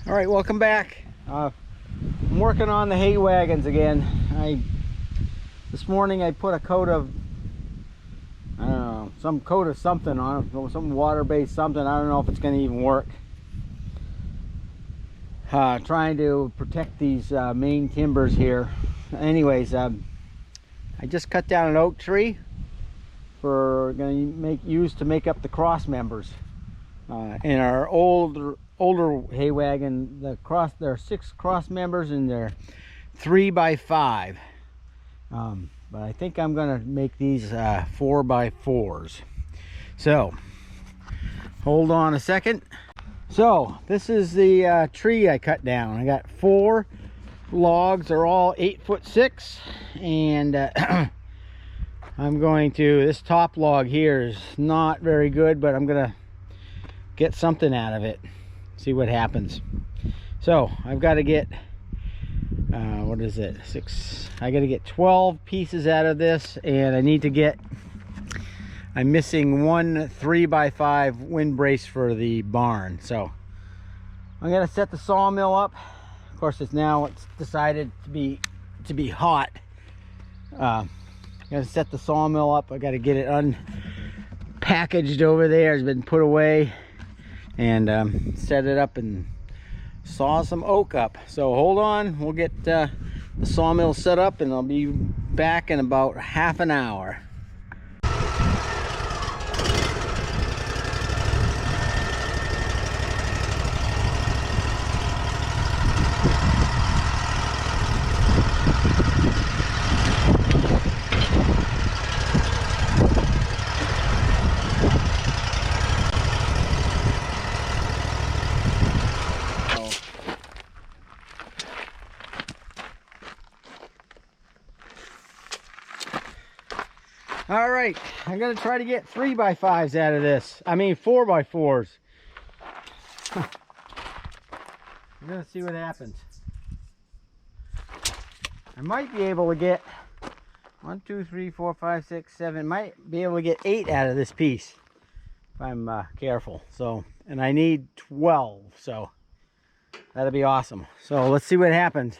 All right, welcome back. I'm working on the hay wagons again. This morning I put a coat of, I don't know, some coat of something on it, some water-based something. I don't know if it's going to even work. Trying to protect these main timbers here. Anyways, I just cut down an oak tree for going to use to make up the cross members. In our older hay wagon, there are 6 cross members and they're 3x5. But I think I'm gonna make these 4x4s. So hold on a second. So this is the tree I cut down. I got 4 logs. They're all 8'6", and I'm going to, this top log here is not very good, but I'm gonna get something out of it, see what happens. So I've got to get what is it, 6, I got to get 12 pieces out of this, and I need to get, I'm missing 1 3x5 wind brace for the barn. So I'm gonna set the sawmill up. Of course, it's decided to be hot. I gotta set the sawmill up. I gotta get it unpackaged over there. It's been put away, and set it up and saw some oak up. So hold on, we'll get the sawmill set up and I'll be back in about half an hour. All right, I'm gonna try to get 3x5s out of this. I mean 4x4s. I'm gonna see what happens. I might be able to get 1, 2, 3, 4, 5, 6, 7. Might be able to get 8 out of this piece if I'm careful. So, and I need 12. So that'll be awesome. So let's see what happens.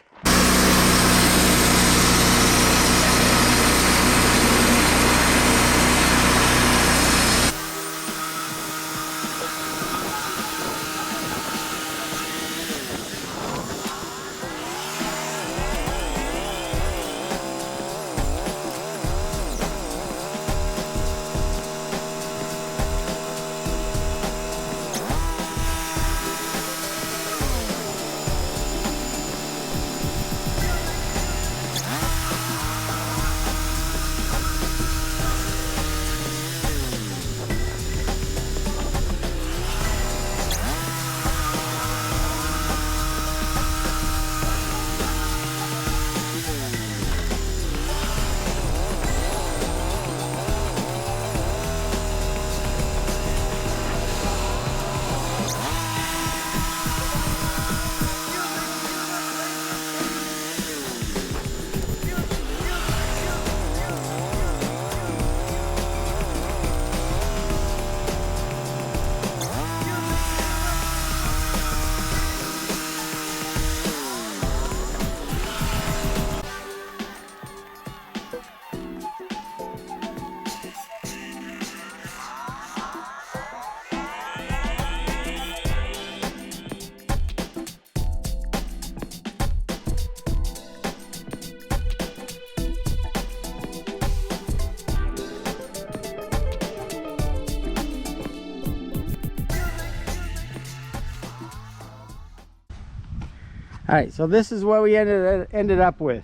All right, so this is what we ended up with.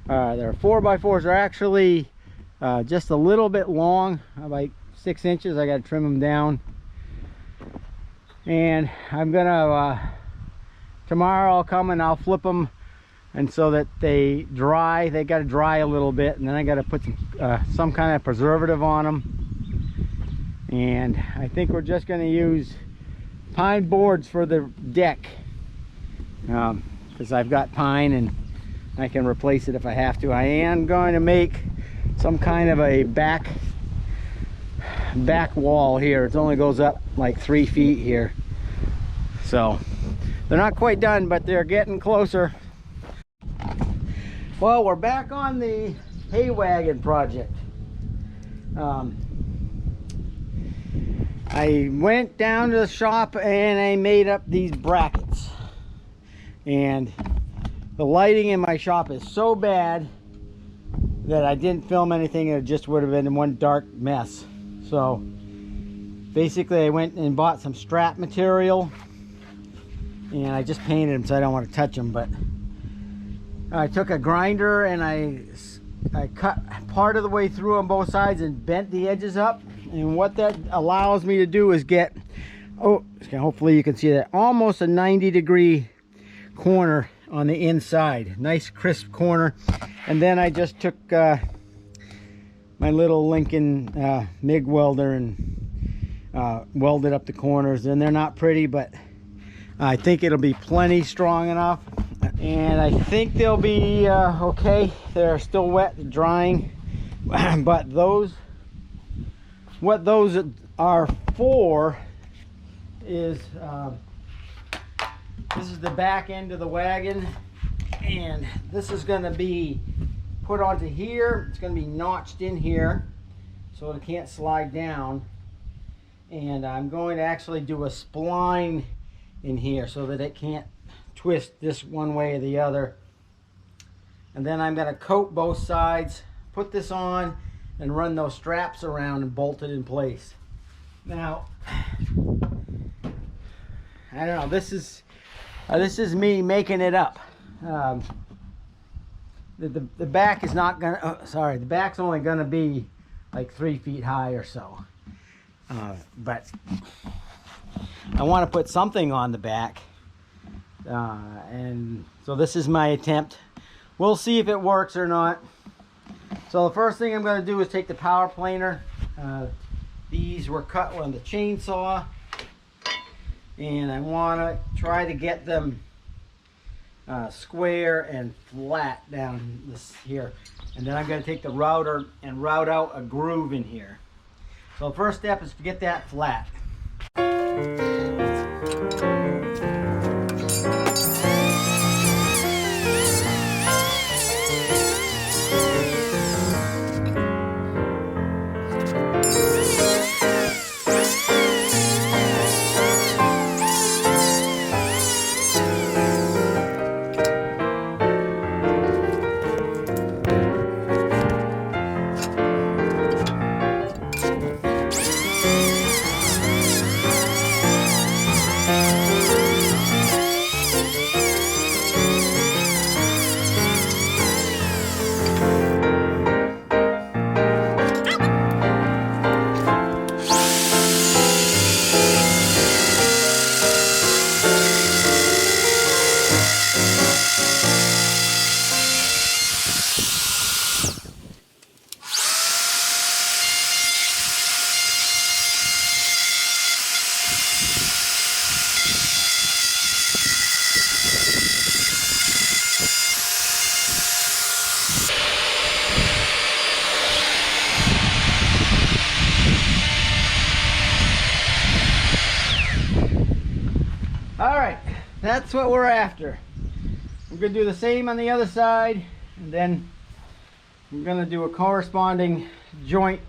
Their 4x4s are actually just a little bit long, about 6 inches. I got to trim them down, and I'm gonna tomorrow I'll come and I'll flip them, and so that they dry. They got to dry a little bit, and then I got to put some kind of preservative on them. And I think we're just going to use pine boards for the deck. Because I've got pine and I can replace it if I have to. I am going to make some kind of a back wall here. It only goes up like 3 feet here. So They're not quite done, but they're getting closer. Well, we're back on the hay wagon project. I went down to the shop and I made up these brackets. And the lighting in my shop is so bad that I didn't film anything. It just would have been one dark mess. So basically I went and bought some strap material and I just painted them, so I don't want to touch them. But I took a grinder and I cut part of the way through on both sides and bent the edges up. And what that allows me to do is get, oh, hopefully you can see that, almost a 90-degree corner on the inside. Nice crisp corner. And then I just took my little Lincoln MIG welder and welded up the corners. And they're not pretty, but I think it'll be plenty strong enough. And I think they'll be okay. They're still wet, drying. But what those are for is this is the back end of the wagon, and this is going to be put onto here. It's going to be notched in here so it can't slide down, and I'm going to actually do a spline in here so that it can't twist this one way or the other. And then I'm going to coat both sides, put this on, and run those straps around and bolt it in place. Now, I don't know, this is me making it up. The back is not gonna, the back's only gonna be like 3 feet high or so. But I want to put something on the back. And so this is my attempt. We'll see if it works or not. So the first thing I'm going to do is take the power planer. These were cut on the chainsaw, and I want to try to get them square and flat down this here. And then I'm going to take the router and route out a groove in here. So the first step is to get that flat. Alright, that's what we're after. We're going to do the same on the other side, and then we're going to do a corresponding joint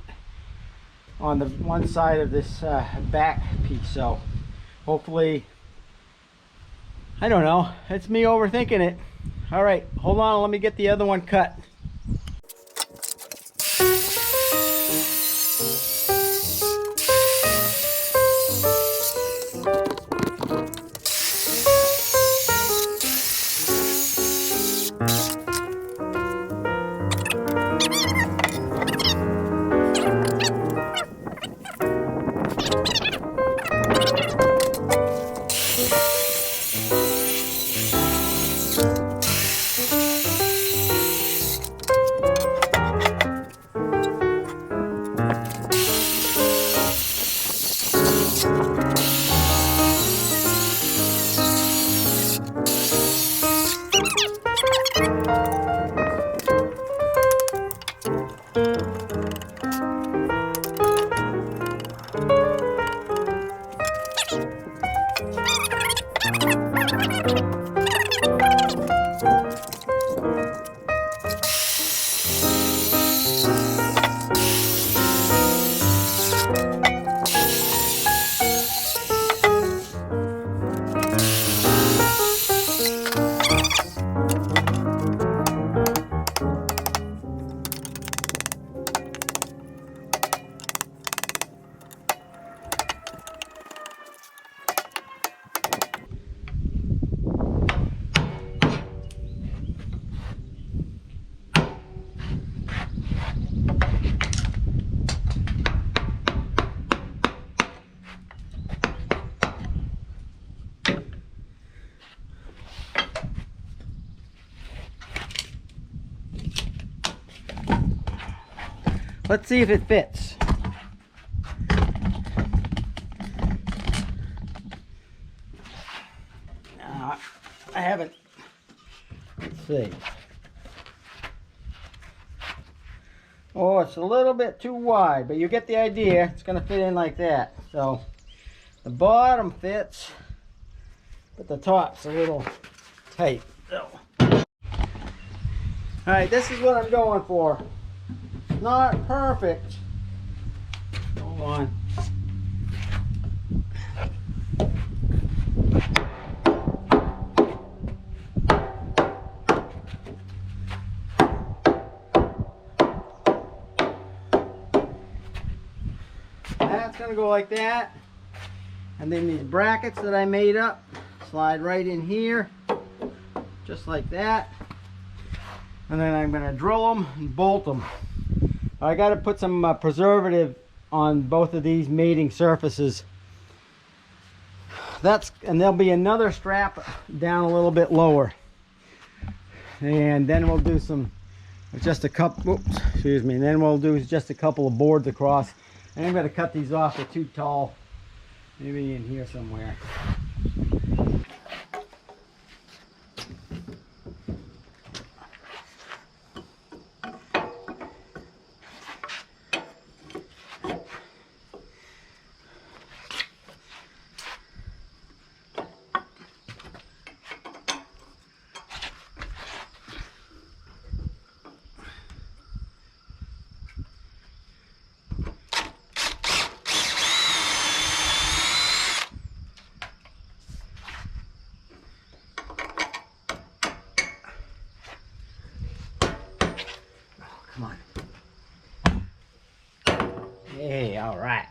on the one side of this back piece. So hopefully, I don't know, it's me overthinking it. Alright, hold on, let me get the other one cut. Let's see if it fits. I haven't. Let's see. Oh, it's a little bit too wide, but you get the idea. It's going to fit in like that. So the bottom fits, but the top's a little tight. So. All right, this is what I'm going for. Not perfect. Hold on. That's gonna go like that. And then these brackets that I made up slide right in here, just like that. And then I'm gonna drill them and bolt them. I got to put some preservative on both of these mating surfaces. And there'll be another strap down a little bit lower. And then we'll do just a couple, excuse me, and then we'll do just a couple of boards across. And I'm going to cut these off, they're too tall. Maybe in here somewhere. Come on. Hey, all right.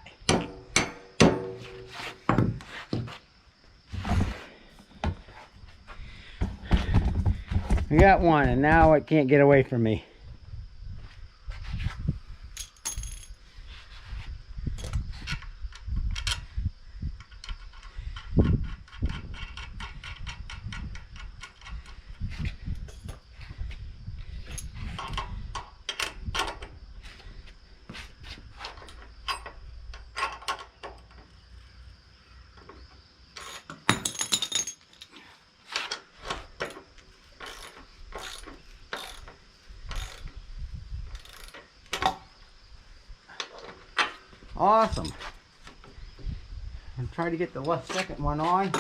I got one, and now it can't get away from me. Awesome. I'm trying to get the second one on.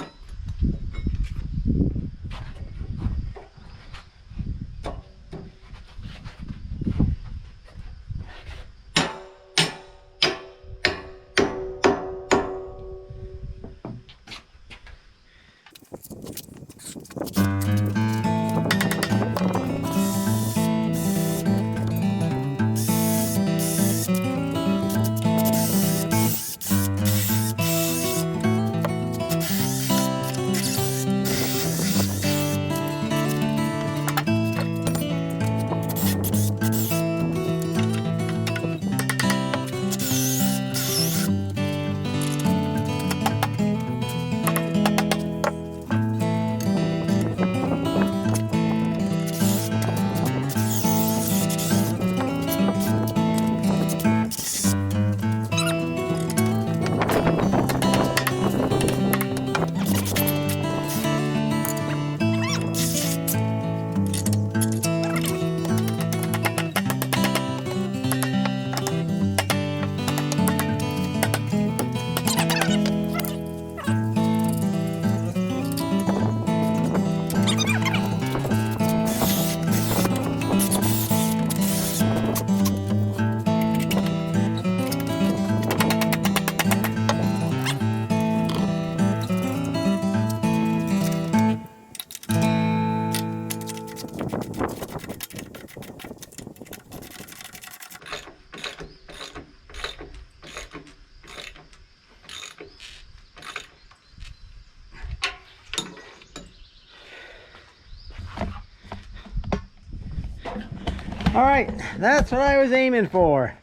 All right, that's what I was aiming for.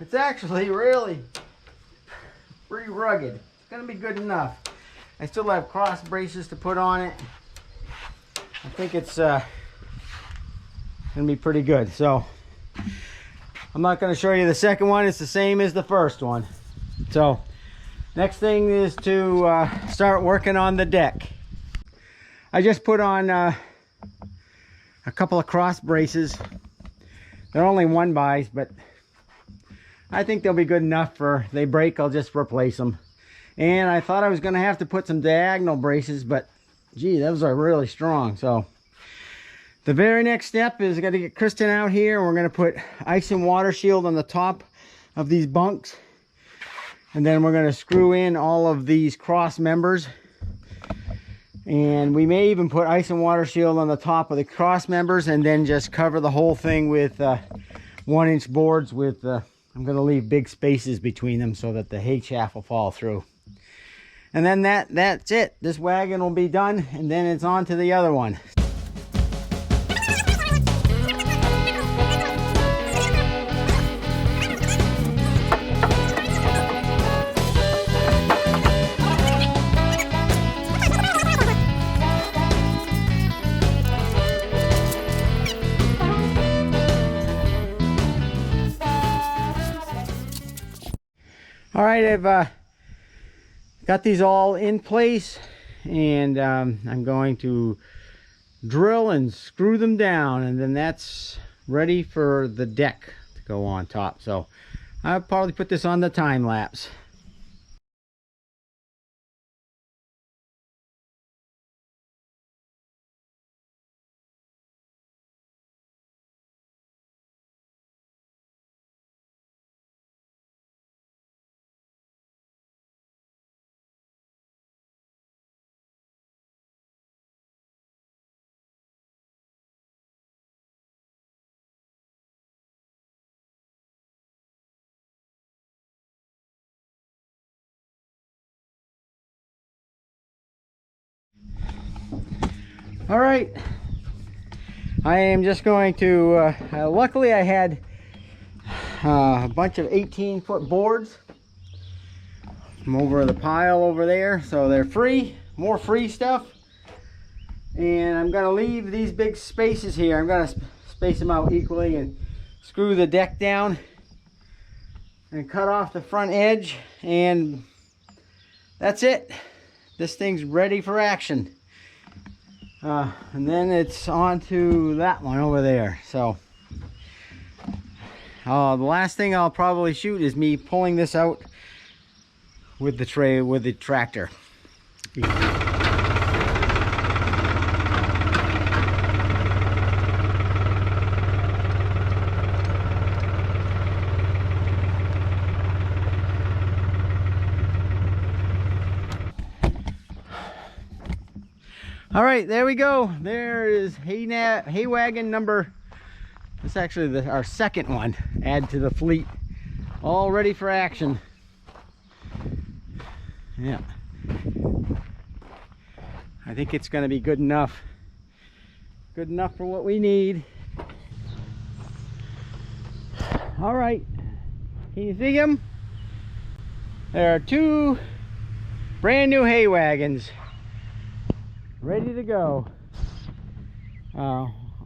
It's actually really pretty rugged. It's gonna be good enough. I still have cross braces to put on it. I think it's gonna be pretty good. So I'm not gonna show you the second one. It's the same as the first one. So next thing is to start working on the deck. I just put on a couple of cross braces. They're only 1x, but I think they'll be good enough for, they break, I'll just replace them. And I thought I was going to have to put some diagonal braces, but gee, those are really strong. So the very next step is got to get Kristen out here, and we're going to put ice and water shield on the top of these bunks. And then we're going to screw in all of these cross members. And we may even put ice and water shield on the top of the cross members, and then just cover the whole thing with 1-inch boards with, I'm going to leave big spaces between them so that the hay chaff will fall through. And then that's it. This wagon will be done, and then it's on to the other one. All right, I've got these all in place, and I'm going to drill and screw them down, and then that's ready for the deck to go on top. So I'll probably put this on the time lapse. All right, I am just going to, luckily I had a bunch of 18-foot boards from over the pile over there, so they're free, more free stuff. And I'm going to leave these big spaces here. I'm going to space them out equally and screw the deck down and cut off the front edge, and that's it. This thing's ready for action. And then it's on to that one over there. So the last thing I'll probably shoot is me pulling this out with the tray, with the tractor. All right, there we go. There is hay wagon number, it's actually our second one, add to the fleet, all ready for action. Yeah, I think it's going to be good enough for what we need. All right, can you see them? There are two brand new hay wagons ready to go.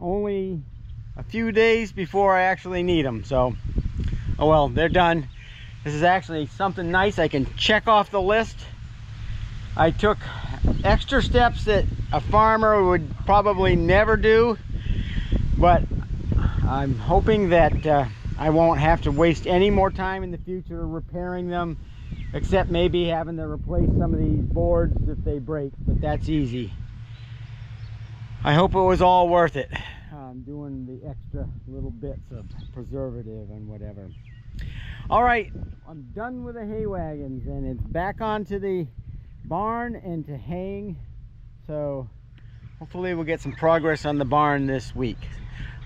Only a few days before I actually need them. So, oh well, they're done. This is actually something nice I can check off the list. I took extra steps that a farmer would probably never do, but I'm hoping that I won't have to waste any more time in the future repairing them, except maybe having to replace some of these boards if they break, but that's easy. I hope it was all worth it. Doing the extra little bits of preservative and whatever. All right, I'm done with the hay wagons, and it's back onto the barn and to hang. So hopefully we'll get some progress on the barn this week,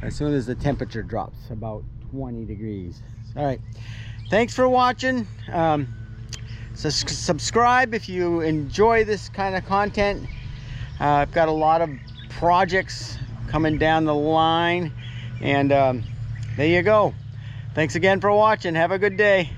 as soon as the temperature drops about 20 degrees. All right, thanks for watching. So subscribe if you enjoy this kind of content. I've got a lot of projects coming down the line, And there you go. Thanks again for watching. Have a good day.